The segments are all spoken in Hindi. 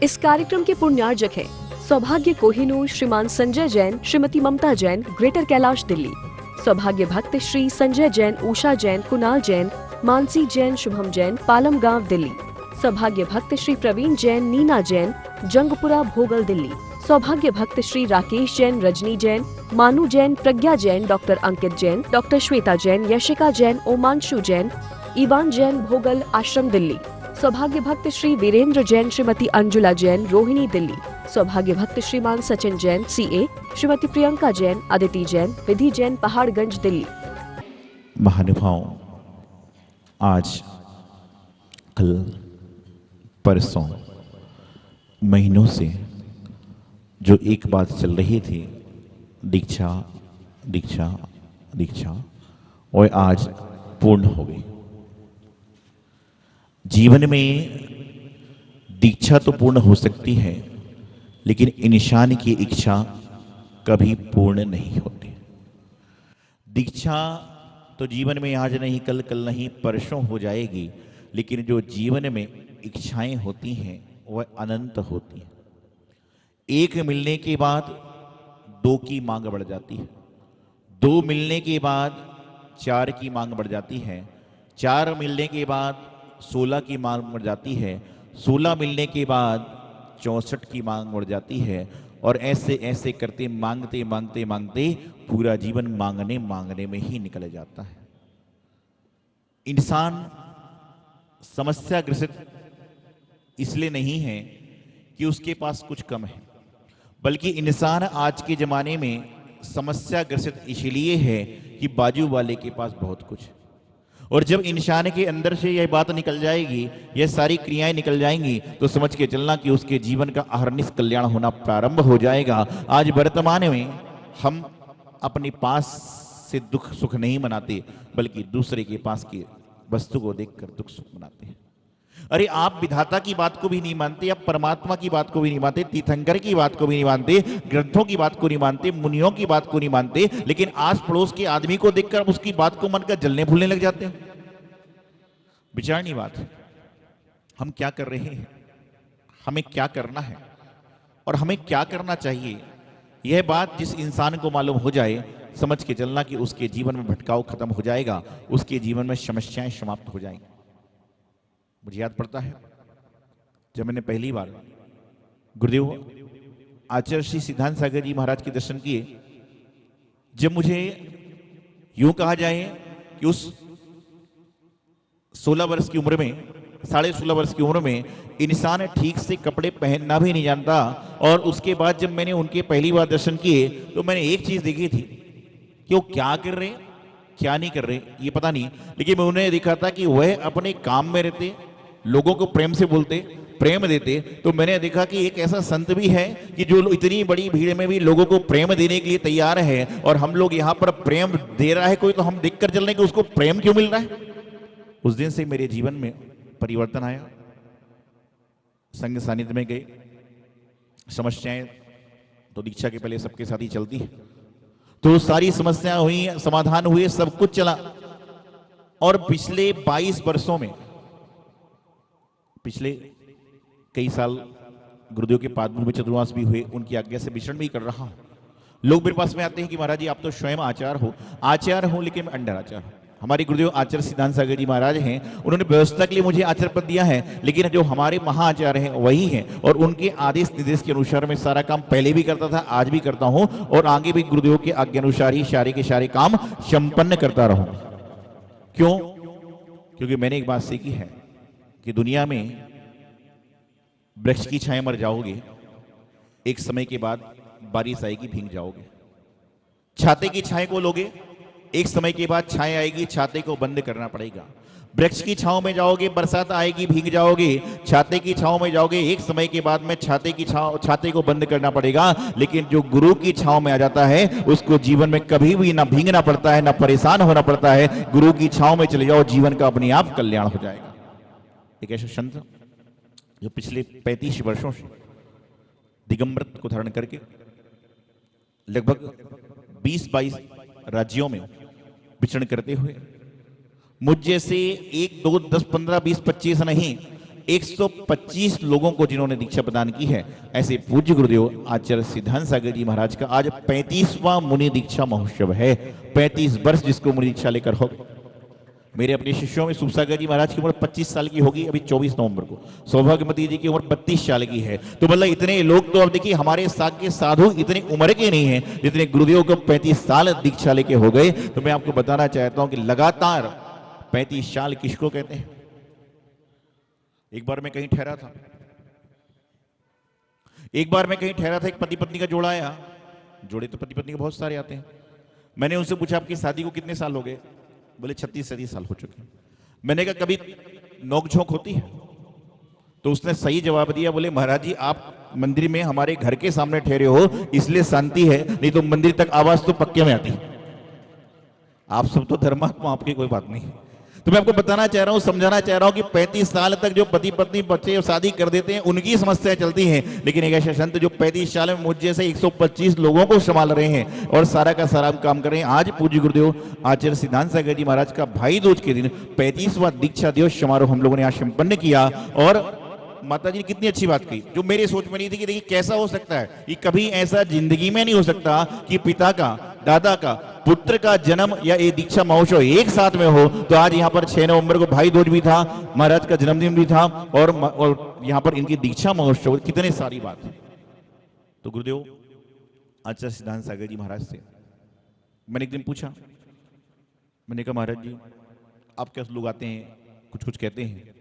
इस कार्यक्रम के पुण्यार्जक हैं सौभाग्य कोहिनूर श्रीमान संजय जैन, श्रीमती ममता जैन, ग्रेटर कैलाश दिल्ली। सौभाग्य भक्त श्री संजय जैन, उषा जैन, कुणाल जैन, मानसी जैन, शुभम जैन, पालम गांव दिल्ली। सौभाग्य भक्त श्री प्रवीण जैन, नीना जैन, जंगपुरा भोगल दिल्ली। सौभाग्य भक्त श्री राकेश जैन, रजनी जैन, मानू जैन, प्रज्ञा जैन, डॉक्टर अंकित जैन, डॉक्टर श्वेता जैन, यशिका जैन, ओमांशु जैन, इवान जैन, भोगल आश्रम दिल्ली। सौभाग्य भक्त श्री वीरेंद्र जैन, श्रीमती अंजुला जैन, रोहिणी दिल्ली। सौभाग्य भक्त श्रीमान सचिन जैन, सीए, श्रीमती प्रियंका जैन, अदिति जैन, विधि जैन, पहाड़गंज दिल्ली। महानुभाव, आज कल परसों महीनों से जो एक बात चल रही थी, दीक्षा दीक्षा दीक्षा, और आज पूर्ण हो गई। जीवन में दीक्षा तो पूर्ण हो सकती है, लेकिन इंसान की इच्छा कभी पूर्ण नहीं होती। दीक्षा तो जीवन में आज नहीं, कल, कल नहीं, परसों हो जाएगी, लेकिन जो जीवन में इच्छाएं होती हैं वह अनंत होती हैं। एक मिलने के बाद दो की मांग बढ़ जाती है, दो मिलने के बाद चार की मांग बढ़ जाती है, चार मिलने के बाद 16 की मांग बढ़ जाती है, 16 मिलने के बाद 64 की मांग बढ़ जाती है, और ऐसे ऐसे करते मांगते मांगते मांगते पूरा जीवन मांगने मांगने में ही निकल जाता है। इंसान समस्या ग्रसित इसलिए नहीं है कि उसके पास कुछ कम है, बल्कि इंसान आज के जमाने में समस्या ग्रसित इसलिए है कि बाजू वाले के पास बहुत कुछ है। और जब इंसान के अंदर से यह बात निकल जाएगी, यह सारी क्रियाएं निकल जाएंगी, तो समझ के चलना कि उसके जीवन का अहर्निश कल्याण होना प्रारंभ हो जाएगा। आज वर्तमान में हम अपने पास से दुख सुख नहीं मनाते, बल्कि दूसरे के पास की वस्तु को देखकर दुख सुख मनाते हैं। अरे आप विधाता की बात को भी नहीं मानते, आप परमात्मा की बात को भी नहीं मानते, तीर्थंकर की बात को भी नहीं मानते, ग्रंथों की बात को नहीं मानते, मुनियों की बात को नहीं मानते, लेकिन आस पड़ोस के आदमी को देखकर उसकी बात को मानकर जलने भूलने लग जाते हैं। विचारनीय बात है, हम क्या कर रहे हैं, हमें क्या करना है और हमें क्या करना चाहिए, यह बात जिस इंसान को मालूम हो जाए, समझ के चलना कि उसके जीवन में भटकाव खत्म हो जाएगा, उसके जीवन में समस्याएं समाप्त हो जाएंगी। मुझे याद पड़ता है जब मैंने पहली बार गुरुदेव आचार्य श्री सिद्धांत सागर जी महाराज के दर्शन किए, जब मुझे यूं कहा जाए कि उस 16 वर्ष की उम्र में, 16.5 वर्ष की उम्र में इंसान ठीक से कपड़े पहनना भी नहीं जानता, और उसके बाद जब मैंने उनके पहली बार दर्शन किए तो मैंने एक चीज देखी थी कि वो क्या कर रहे क्या नहीं कर रहे ये पता नहीं, लेकिन मैं उन्हें देखा था कि वह अपने काम में रहते, लोगों को प्रेम से बोलते, प्रेम देते। तो मैंने देखा कि एक ऐसा संत भी है कि जो इतनी बड़ी भीड़ में भी लोगों को प्रेम देने के लिए तैयार है, और हम लोग यहाँ पर प्रेम दे रहा है कोई, तो हम देखकर चल रहे हैं कि उसको प्रेम क्यों मिल रहा है। उस दिन से मेरे जीवन में परिवर्तन आया, संग सानिध्य में गए। समस्याएं तो दीक्षा के पहले सबके साथ ही चलती है, तो सारी समस्याएं हुई, समाधान हुए, सब कुछ चला। और पिछले 22 वर्षों में, पिछले कई साल गुरुदेव के पादमूल में चतुर्मास भी हुए, उनकी आज्ञा से विचरण भी कर रहा हूं। लोग मेरे पास में आते हैं कि महाराज जी आप तो स्वयं आचार्य हो, लेकिन मैं अंडर आचार्य हूं। हमारे गुरुदेव आचार्य सिद्धांत सागर जी महाराज हैं, उन्होंने व्यवस्था के लिए मुझे आचार्य पद दिया है, लेकिन जो हमारे महाआचार्य हैं वही हैं, और उनके आदेश निर्देश के अनुसार मैं सारा काम पहले भी करता था, आज भी करता हूं, और आगे भी गुरुदेव के आज्ञा अनुसार ही सारे के सारे काम संपन्न करता रहूंगा। क्यों? क्योंकि मैंने एक बात सीखी है कि दुनिया में वृक्ष की छाया मर जाओगे, एक समय के बाद बारिश आएगी, भीग जाओगे। छाते की छाया को लोगे, एक समय के बाद छाया आएगी, छाते को बंद करना पड़ेगा। वृक्ष की छांव में जाओगे, बरसात आएगी, भीग जाओगे। छाते की छांव में जाओगे, एक समय के बाद में छाते को बंद करना पड़ेगा। लेकिन जो गुरु की छांव में आ जाता है, उसको जीवन में कभी भी ना भीगना पड़ता है, ना परेशान होना पड़ता है। गुरु की छांव में चले जाओ, जीवन का अपने आप कल्याण हो जाएगा। एक ऐसा संत जो पिछले 35 वर्षों से दिगंबरत्व को धारण करके लगभग 20-22 राज्यों में विचरण करते हुए मुझ जैसे 1, 2, 10, 15, 20, 25 नहीं, 125 लोगों को जिन्होंने दीक्षा प्रदान की है, ऐसे पूज्य गुरुदेव आचार्य सिद्धांत सागर जी महाराज का आज 35वां मुनि दीक्षा महोत्सव है। 35 वर्ष जिसको मुनि दीक्षा लेकर हो गए। मेरे अपने शिष्यों में सुखसागर जी महाराज की उम्र 25 साल की होगी अभी 24 नवंबर को। सौभाग्यवती जी की उम्र 32 साल की है। तो मतलब इतने लोग तो अब देखिए हमारे साथ के साधु इतनी उम्र के नहीं हैं जितने गुरुदेव को 35 साल दीक्षा लेके हो गए। तो मैं आपको बताना चाहता हूं कि लगातार 35 साल किसको कहते हैं। एक बार मैं कहीं ठहरा था, एक पति पत्नी का जोड़ा आया। जोड़े तो पति पत्नी के बहुत सारे आते हैं। मैंने उनसे पूछा आपकी शादी को कितने साल हो गए? बोले 36-37 साल हो चुके हैं। मैंने कहा कभी नोकझोंक होती है? तो उसने सही जवाब दिया, बोले महाराज जी आप मंदिर में हमारे घर के सामने ठहरे हो इसलिए शांति है, नहीं तो मंदिर तक आवाज तो पक्के में आती। आप सब तो धर्मात्मा, आपकी कोई बात नहीं। तो मैं आपको बताना चाह रहा हूं, समझाना चाह रहा हूं कि 35 साल तक जो पति पत्नी बच्चे शादी कर देते हैं उनकी समस्याएं चलती हैं, लेकिन एक ऐसे संत जो 35 साल में मुझ जैसे 125 लोगों को संभाल रहे हैं और सारा का सारा काम कर रहे हैं। आज पूज्य गुरुदेव आचार्य सिद्धांत सागर जी महाराज का भाई दूज के दिन 35वां दीक्षा दिवस समारोह हम लोगों ने आज संपन्न किया। और माता जी ने कितनी अच्छी बात कही जो मेरे सोच में नहीं थी कि देखिए कैसा हो सकता है कि कभी ऐसा जिंदगी में नहीं हो सकता कि पिता का, दादा का, पुत्र का जन्म या ये दीक्षा महोत्सव एक साथ में हो। तो आज यहाँ पर 6 नवंबर को भाई दूज भी था, महाराज का जन्मदिन भी था और यहाँ पर इनकी दीक्षा महोत्सव, कितने सारी बात है। तो गुरुदेव आचार्य सिद्धांत सागर जी महाराज से मैंने एक दिन पूछा, मैंने कहा महाराज जी आपके पास लोग आते हैं कुछ कुछ कहते हैं,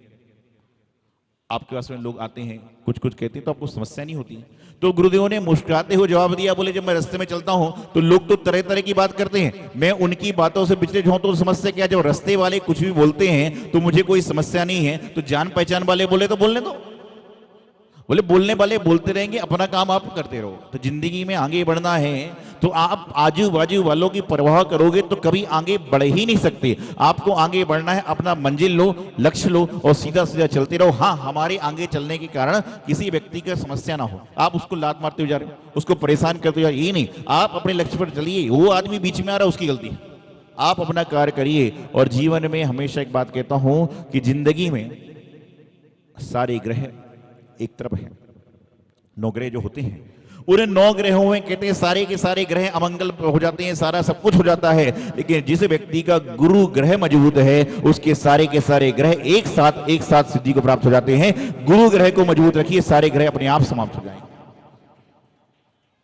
आपके पास में लोग आते हैं कुछ कुछ कहते हैं, तो आपको समस्या नहीं होती? तो गुरुदेव ने मुस्कुराते हुए जवाब दिया, बोले जब मैं रास्ते में चलता हूं तो लोग तो तरह तरह की बात करते हैं, मैं उनकी बातों से विचलित हूं तो समस्या क्या? जब रास्ते वाले कुछ भी बोलते हैं तो मुझे कोई समस्या नहीं है। तो जान पहचान वाले बोले तो बोलने दो। बोले बोलने वाले बोलते रहेंगे, अपना काम आप करते रहो। तो जिंदगी में आगे बढ़ना है तो आप आजू बाजू वालों की परवाह करोगे तो कभी आगे बढ़ ही नहीं सकते। आपको आगे बढ़ना है, अपना मंजिल लो, लक्ष्य लो और सीधा सीधा चलते रहो। हाँ, हमारे आगे चलने के कारण किसी व्यक्ति का समस्या ना हो, आप उसको लात मारते हो जा रहे हो, उसको परेशान करते हो जा रहे हो, ये नहीं। आप अपने लक्ष्य पर चलिए, वो आदमी बीच में आ रहा है उसकी गलती, आप अपना कार्य करिए। और जीवन में हमेशा एक बात कहता हूं कि जिंदगी में सारे ग्रह एक तरफ है, 9 ग्रह जो होते हैं उन 9 ग्रहों में कहते हैं सारे के सारे ग्रह अमंगल हो जाते हैं, सारा सब कुछ हो जाता है। लेकिन जिस व्यक्ति का गुरु ग्रह मजबूत है उसके सारे के सारे ग्रह एक साथ सिद्धि को प्राप्त हो जाते हैं। गुरु ग्रह को मजबूत रखिए, सारे ग्रह अपने आप समाप्त हो जाएंगे।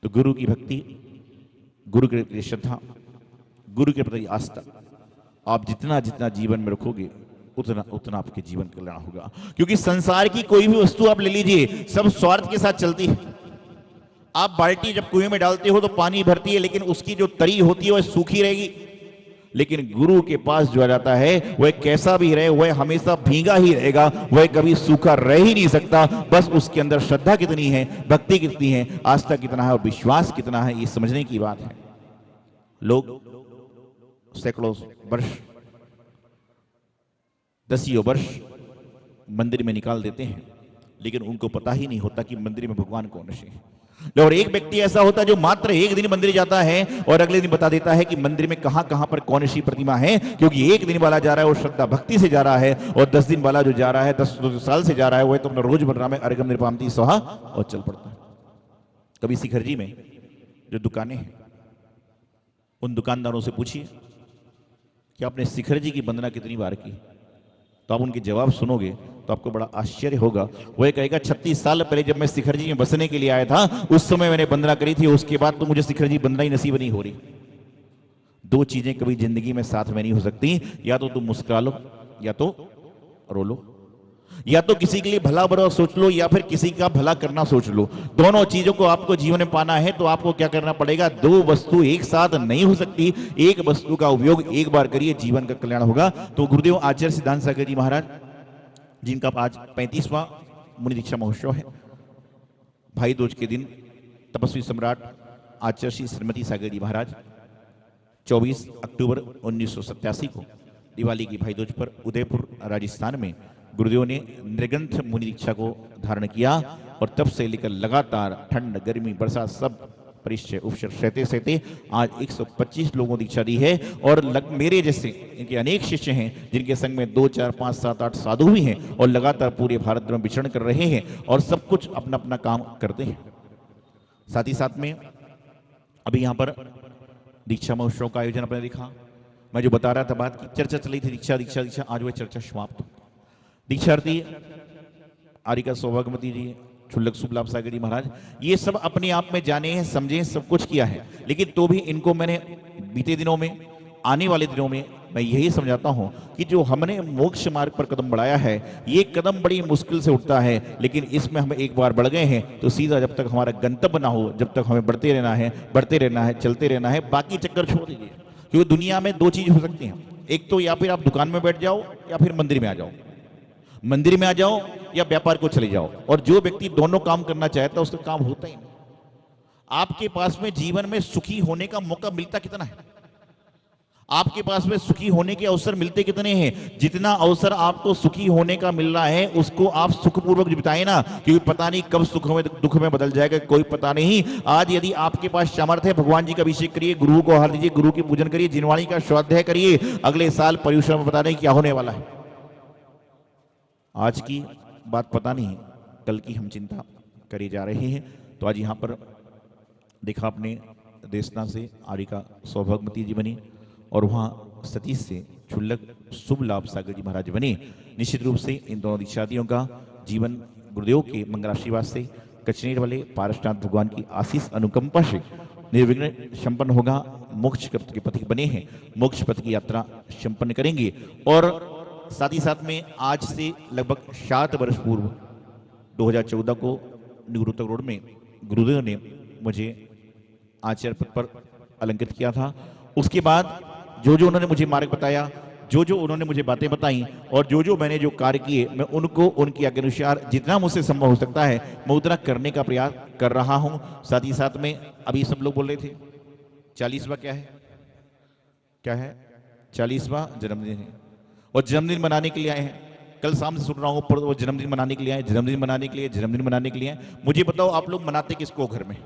तो गुरु की भक्ति, गुरु के प्रति श्रद्धा, गुरु के प्रति आस्था आप जितना जितना जीवन में रखोगे उतना उतना आपके जीवन कल्याण होगा। क्योंकि संसार की कोई भी वस्तु आप ले लीजिए, सब स्वार्थ के साथ चलती है। आप बाल्टी जब कुएं में डालते हो तो पानी भरती है, लेकिन उसकी जो तरी होती है वह सूखी रहेगी। लेकिन गुरु के पास जो आ जाता है वह कैसा भी रहे, वह हमेशा भीगा ही रहेगा, वह कभी सूखा रह ही नहीं सकता। बस उसके अंदर श्रद्धा कितनी है, भक्ति कितनी है, आस्था कितना है और विश्वास कितना है, ये समझने की बात है। लोग सैकड़ों वर्ष, दसियों वर्ष मंदिर में निकाल देते हैं, लेकिन उनको पता ही नहीं होता कि मंदिर में भगवान कौन है। और एक व्यक्ति ऐसा होता है जो मात्र एक दिन मंदिर जाता है और अगले दिन बता देता है कि मंदिर में कहां कहां पर कौन सी प्रतिमा है। क्योंकि एक दिन वाला जा रहा है वो श्रद्धा भक्ति से जा रहा है, और 10 दिन वाला जो जा रहा है, 10 साल से जा रहा है, वह तो अपना रोजमर्रा में अर्घम निर्पामती सोहा और चल पड़ता है। कभी शिखर जी में जो दुकानें हैं उन दुकानदारों से पूछिए कि आपने शिखर जी की वंदना कितनी बार की, तो आप उनके जवाब सुनोगे तो आपको बड़ा आश्चर्य होगा। वह कहेगा 36 साल पहले जब मैं शिखर जी में बसने के लिए आया था उस समय मैंने वंदना करी थी, उसके बाद तो मुझे शिखर जी वंदना ही नसीब नहीं हो रही। 2 चीजें कभी जिंदगी में साथ में नहीं हो सकती, या तो तुम मुस्कुरा लो या तो रो लो, या तो किसी के लिए भला बुरा सोच लो या फिर किसी का भला करना सोच लो। दोनों चीजों को आपको जीवन में पाना है तो आपको क्या करना पड़ेगा? 2 वस्तु एक साथ नहीं हो सकती, एक वस्तु का उपयोग एक बार करिए, जीवन का कल्याण होगा। तो गुरुदेव आचार्य सिद्धांत सागर जी महाराज जिनका आज 35वां मुनि दीक्षा महोत्सव है, भाई दूज के दिन तपस्वी सम्राट आचार्य श्री श्रीमती सागर जी महाराज 24 अक्टूबर 1987 को दिवाली की भाई दूज पर उदयपुर राजस्थान में गुरुदेव ने निर्ग्रंथ मुनि दीक्षा को धारण किया। और तब से लेकर लगातार ठंड, गर्मी, बरसात सब परिचय उपचय सहते सहते आज 125 लोगों को दीक्षा दी है। और मेरे जैसे इनके अनेक शिष्य हैं जिनके संग में 2, 4, 5, 7, 8 साधु भी हैं और लगातार पूरे भारत में विचरण कर रहे हैं और सब कुछ अपना अपना काम करते हैं। साथ ही साथ में अभी यहाँ पर दीक्षा महोत्सव का आयोजन आपने देखा। मैं जो बता रहा था बात की चर्चा चली थी दीक्षा दीक्षा दीक्षा, आज वह चर्चा समाप्त। दीक्षार्थी आरिका सौभाग्यवती जी, क्षुल्लक शुभ लाभ सागर जी महाराज, ये सब अपने आप में जाने हैं, समझे हैं, सब कुछ किया है, लेकिन तो भी इनको मैंने बीते दिनों में, आने वाले दिनों में मैं यही समझाता हूं कि जो हमने मोक्ष मार्ग पर कदम बढ़ाया है, ये कदम बड़ी मुश्किल से उठता है, लेकिन इसमें हम एक बार बढ़ गए हैं तो सीधा जब तक हमारा गंतव्य ना हो, जब तक हमें बढ़ते रहना है, चलते रहना है, बाकी चक्कर छोड़ दीजिए। क्योंकि दुनिया में दो चीज हो सकती हैं, एक तो या फिर आप दुकान में बैठ जाओ या फिर मंदिर में आ जाओ, मंदिर में आ जाओ या व्यापार को चले जाओ। और जो व्यक्ति दोनों काम करना चाहता है उसका काम होता ही नहीं। आपके पास में जीवन में सुखी होने का मौका मिलता कितना है? आपके पास में सुखी होने के अवसर मिलते कितने हैं? जितना अवसर आपको सुखी होने का मिल रहा है उसको आप सुखपूर्वक बिताएं ना, क्योंकि पता नहीं कब सुख में दुख में बदल जाएगा, कोई पता नहीं। आज यदि आपके पास सामर्थ्य है, भगवान जी का अभिषेक करिए, गुरु को आहार दीजिए, गुरु की पूजन करिए, जिनवाणी का स्वाध्याय करिए, अगले साल पर्युषण में पता नहीं क्या होने वाला है। आज की बात पता नहीं, कल की हम चिंता करे जा रहे हैं। तो आज यहाँ पर देखा आपने देशना से आरिका सौभाग्यवती जी बनी और वहाँ सतीश से क्षुल्लक शुभ लाभ सागर जी महाराज बने। निश्चित रूप से इन दोनों दीक्षार्थियों का जीवन गुरुदेव के मंगलाशीर्वाद से, कचनेर वाले पारसनाथ भगवान की आशीष अनुकंपा से निर्विघ्न संपन्न होगा। मोक्ष के पथिक बने हैं, मोक्ष पथ की यात्रा संपन्न करेंगे। और साथ ही साथ में आज से लगभग 7 वर्ष पूर्व 2014 को निवृत्त रोड में गुरुदेव ने मुझे आचार्य पद पर अलंकृत किया था। उसके बाद जो जो उन्होंने मुझे मार्ग बताया, जो जो उन्होंने मुझे बातें बताई और जो जो मैंने जो कार्य किए, मैं उनको उनकी आज्ञा अनुसार जितना मुझसे संभव हो सकता है मैं उतना करने का प्रयास कर रहा हूं। साथ ही साथ में अभी सब लोग बोल रहे थे 40वां क्या है 40वां जन्मदिन है और जन्मदिन मनाने के लिए आए हैं। कल शाम से सुन रहा हूं वो जन्मदिन मनाने के लिए आए, जन्मदिन मनाने के लिए, जन्मदिन मनाने के लिए आए। मुझे बताओ आप लोग मनाते किसको? घर में,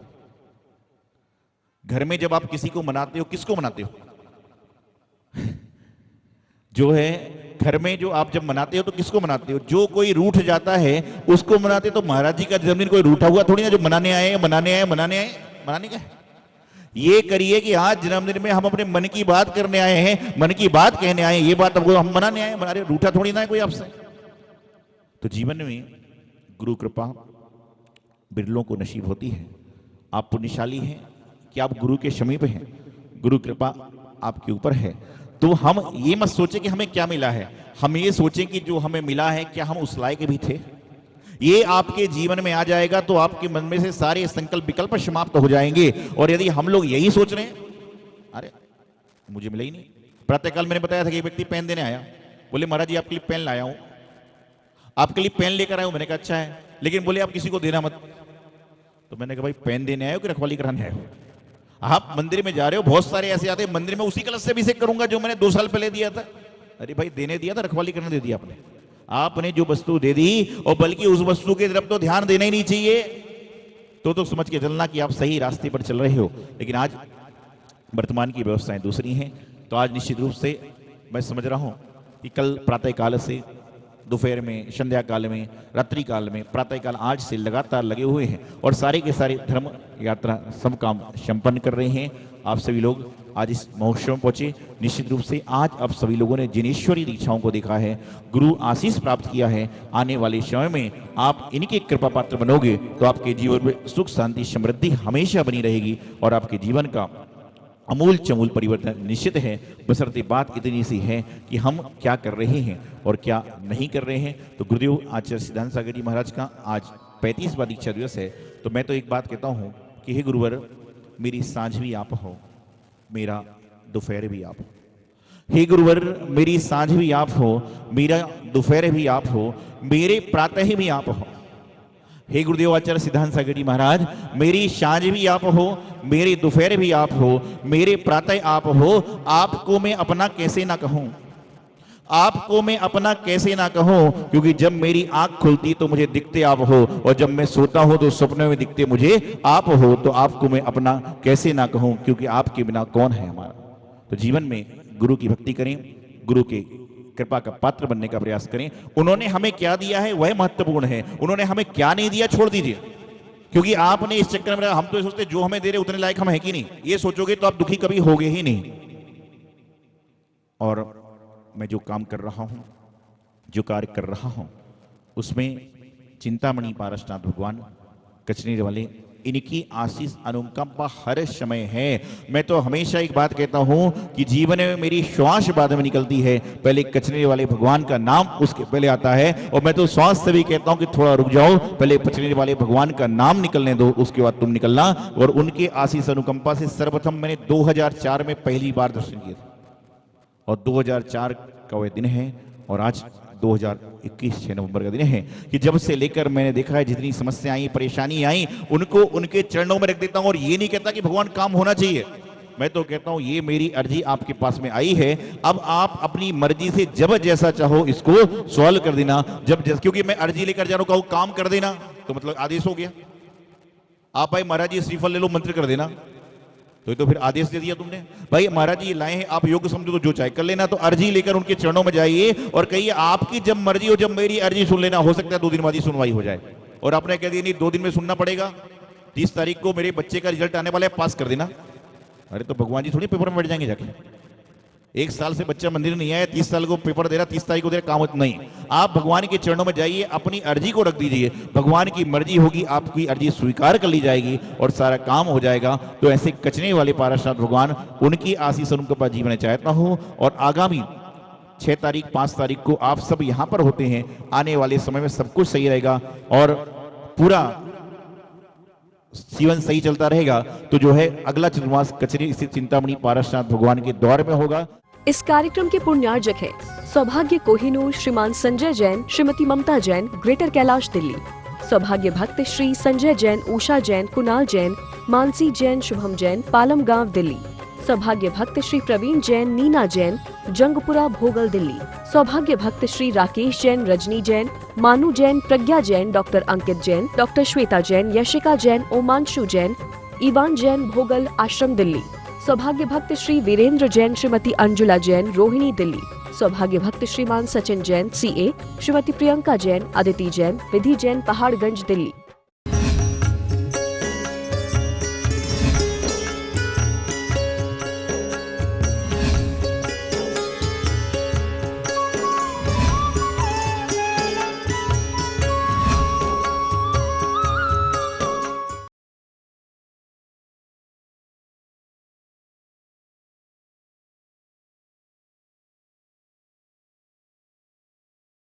घर में जब आप किसी को मनाते हो किसको मनाते हो? जो है घर में जो आप जब मनाते हो तो किसको मनाते हो? जो कोई रूठ जाता है उसको मनाते। तो महाराज जी का जन्मदिन कोई रूठा हुआ थोड़ी ना जो मनाने आए मनाने का है। ये करिए कि आज जन्मदिन में हम अपने मन की बात करने आए हैं, मन की बात कहने आए हैं, ये बात अब हम मनाने आए हैं, रूठा थोड़ी ना है कोई आपसे। तो जीवन में गुरु कृपा बिरलों को नसीब होती है। आप पुण्यशाली हैं कि आप गुरु के समीप हैं, गुरु कृपा आपके ऊपर है। तो हम ये मत सोचें कि हमें क्या मिला है, हम ये सोचें कि जो हमें मिला है क्या हम उस लायक भी थे। ये आपके जीवन में आ जाएगा तो आपके मन में से सारे संकल्प विकल्प समाप्त हो जाएंगे। और यदि हम लोग यही सोच रहे हैं अरे मुझे मिला ही नहीं। प्रातःकाल मैंने बताया था कि एक व्यक्ति पेन देने आया, बोले महाराज जी आपके लिए पेन लाया हूं, आपके लिए पेन लेकर आया हूं। मैंने कहा अच्छा है, लेकिन बोले आप किसी को देना मत। तो मैंने कहा भाई पेन देने आए हो कि रखवाली कराने आए हो? आप मंदिर में जा रहे हो, बहुत सारे ऐसे आते हैं मंदिर में उसी कलश से अभिषेक करूंगा जो मैंने 2 साल पहले दिया था। अरे भाई देने दिया था, रखवाली करने दे दिया आपने जो वस्तु दे दी, और बल्कि उस वस्तु की तरफ तो ध्यान देना ही नहीं चाहिए। तो समझ के चलना कि आप सही रास्ते पर चल रहे हो। लेकिन आज वर्तमान की व्यवस्थाएं दूसरी हैं। तो आज निश्चित रूप से मैं समझ रहा हूं कि कल प्रातः काल से, दोपहर में, संध्या काल में, रात्रि काल में, प्रातः काल आज से लगातार लगे हुए हैं और सारे के सारे धर्म यात्रा सब काम संपन्न कर रहे हैं। आप सभी लोग आज इस महोत्सव में पहुंचे। निश्चित रूप से आज आप सभी लोगों ने जिनेश्वरी दीक्षाओं को देखा है, गुरु आशीष प्राप्त किया है। आने वाले समय में आप इनके कृपा पात्र बनोगे तो आपके जीवन में सुख शांति समृद्धि हमेशा बनी रहेगी और आपके जीवन का अमूल चमूल परिवर्तन निश्चित है। बशर्ते बात इतनी सी है कि हम क्या कर रहे हैं और क्या नहीं कर रहे हैं। तो गुरुदेव आचार्य सिद्धांत सागर जी महाराज का आज 35वां दीक्षा दिवस है। तो मैं तो एक बात कहता हूँ कि हे गुरुवर, मेरी सांझ भी आप हो, मेरा दोपहर भी आप हो। हे गुरुवर, मेरी सांझ भी आप हो, मेरा दोपहर भी आप हो, मेरे प्रातः भी आप हो। हे गुरुदेव आचार्य सिद्धांत सागर जी महाराज, मेरी सांझ भी आप हो, मेरे दोपहर भी आप हो, मेरे प्रातः आप हो। आपको मैं अपना कैसे ना कहूं। आपको मैं अपना कैसे ना कहूं, क्योंकि जब मेरी आंख खुलती तो मुझे दिखते आप हो, और जब मैं सोता हूं तो सपने में दिखते मुझे आप हो। तो आपको मैं अपना कैसे ना कहूं, क्योंकि आपके बिना कौन है हमारा। तो जीवन में गुरु की भक्ति करें, गुरु के कृपा का पात्र बनने का प्रयास करें। उन्होंने हमें क्या दिया है वह महत्वपूर्ण है, उन्होंने हमें क्या नहीं दिया छोड़ दीजिए। क्योंकि आपने इस चक्कर में, हम तो ये सोचते जो हमें दे रहे उतने लायक हम है कि नहीं, ये सोचोगे तो आप दुखी कभी होगे ही नहीं। और मैं जो काम कर रहा हूं, जो कार्य कर रहा हूं, उसमें चिंतामणि पारसनाथ भगवान कचनेर वाले, इनकी आशीष अनुकंपा हर समय है। मैं तो हमेशा एक बात कहता हूं कि जीवन में मेरी श्वास बाद में निकलती है, पहले कचनेर वाले भगवान का नाम उसके पहले आता है। और मैं तो श्वास से भी कहता हूं कि थोड़ा रुक जाओ, पहले कचनेर वाले भगवान का नाम निकलने दो, उसके बाद तुम निकलना। और उनके आशीष अनुकंपा से सर्वप्रथम मैंने 2004 में पहली बार दर्शन किए थे, और 2004 का वह दिन है, और आज 2021 6 नवंबर का दिन है कि जब से लेकर मैंने देखा है जितनी समस्या आई, परेशानी आई, उनको उनके चरणों में रख देता हूं। और ये नहीं कहता कि भगवान काम होना चाहिए, मैं तो कहता हूं ये मेरी अर्जी आपके पास में आई है, अब आप अपनी मर्जी से जब जैसा चाहो इसको सॉल्व कर देना। क्योंकि मैं अर्जी लेकर जा रहा हूं, काम कर देना तो मतलब आदेश हो गया। आप भाई महाराज जी श्रीफल ले लो, मंत्र कर देना, तो फिर आदेश दे दिया तुमने। भाई महाराज जी ये लाए हैं, आप योग्य समझो तो जो चाहे कर लेना। तो अर्जी लेकर उनके चरणों में जाइए और कहिए आपकी जब मर्जी हो, जब मेरी अर्जी सुन लेना। हो सकता है 2 दिन बाद ही सुनवाई हो जाए। और आपने कह दिया नहीं 2 दिन में सुनना पड़ेगा, 30 तारीख को मेरे बच्चे का रिजल्ट आने वाला है, पास कर देना। अरे तो भगवान जी थोड़ी पेपर में बैठ जाएंगे जाके। 1 साल से बच्चा मंदिर नहीं आया, 30 साल को पेपर दे रहा, 30 तारीख को दे रहा, काम नहीं। आप भगवान के चरणों में जाइए, अपनी अर्जी को रख दीजिए, भगवान की मर्जी होगी, आपकी अर्जी स्वीकार कर ली जाएगी और सारा काम हो जाएगा। तो ऐसे कचने वाले पारसनाथ भगवान, उनकी आशीष उनका जीवन चाहता हूं। और आगामी 6 तारीख 5 तारीख को आप सब यहां पर होते हैं, आने वाले समय में सब कुछ सही रहेगा और पूरा जीवन सही चलता रहेगा। तो जो है अगला चतुर्मास कचरी स्थित चिंतामणि पारसनाथ भगवान के द्वार में होगा। इस कार्यक्रम के पुण्यार्जक है सौभाग्य कोहिनूर श्रीमान संजय जैन, श्रीमती ममता जैन, ग्रेटर कैलाश दिल्ली। सौभाग्य भक्त श्री संजय जैन, उषा जैन, कुणाल जैन, मानसी जैन, शुभम जैन, पालम गांव दिल्ली। सौभाग्य भक्त श्री प्रवीण जैन, नीना जैन, जंगपुरा भोगल दिल्ली। सौभाग्य भक्त श्री राकेश जैन, रजनी जैन, मानू जैन, प्रज्ञा जैन, डॉक्टर अंकित जैन, डॉक्टर श्वेता जैन, यशिका जैन, ओमांशु जैन, इवान जैन, भोगल आश्रम दिल्ली। सौभाग्य भक्त श्री वीरेंद्र जैन, श्रीमती अंजुला जैन, रोहिणी दिल्ली। सौभाग्य भक्त श्रीमान सचिन जैन, CA, श्रीमती प्रियंका जैन, अदिति जैन, विधि जैन, पहाड़गंज दिल्ली।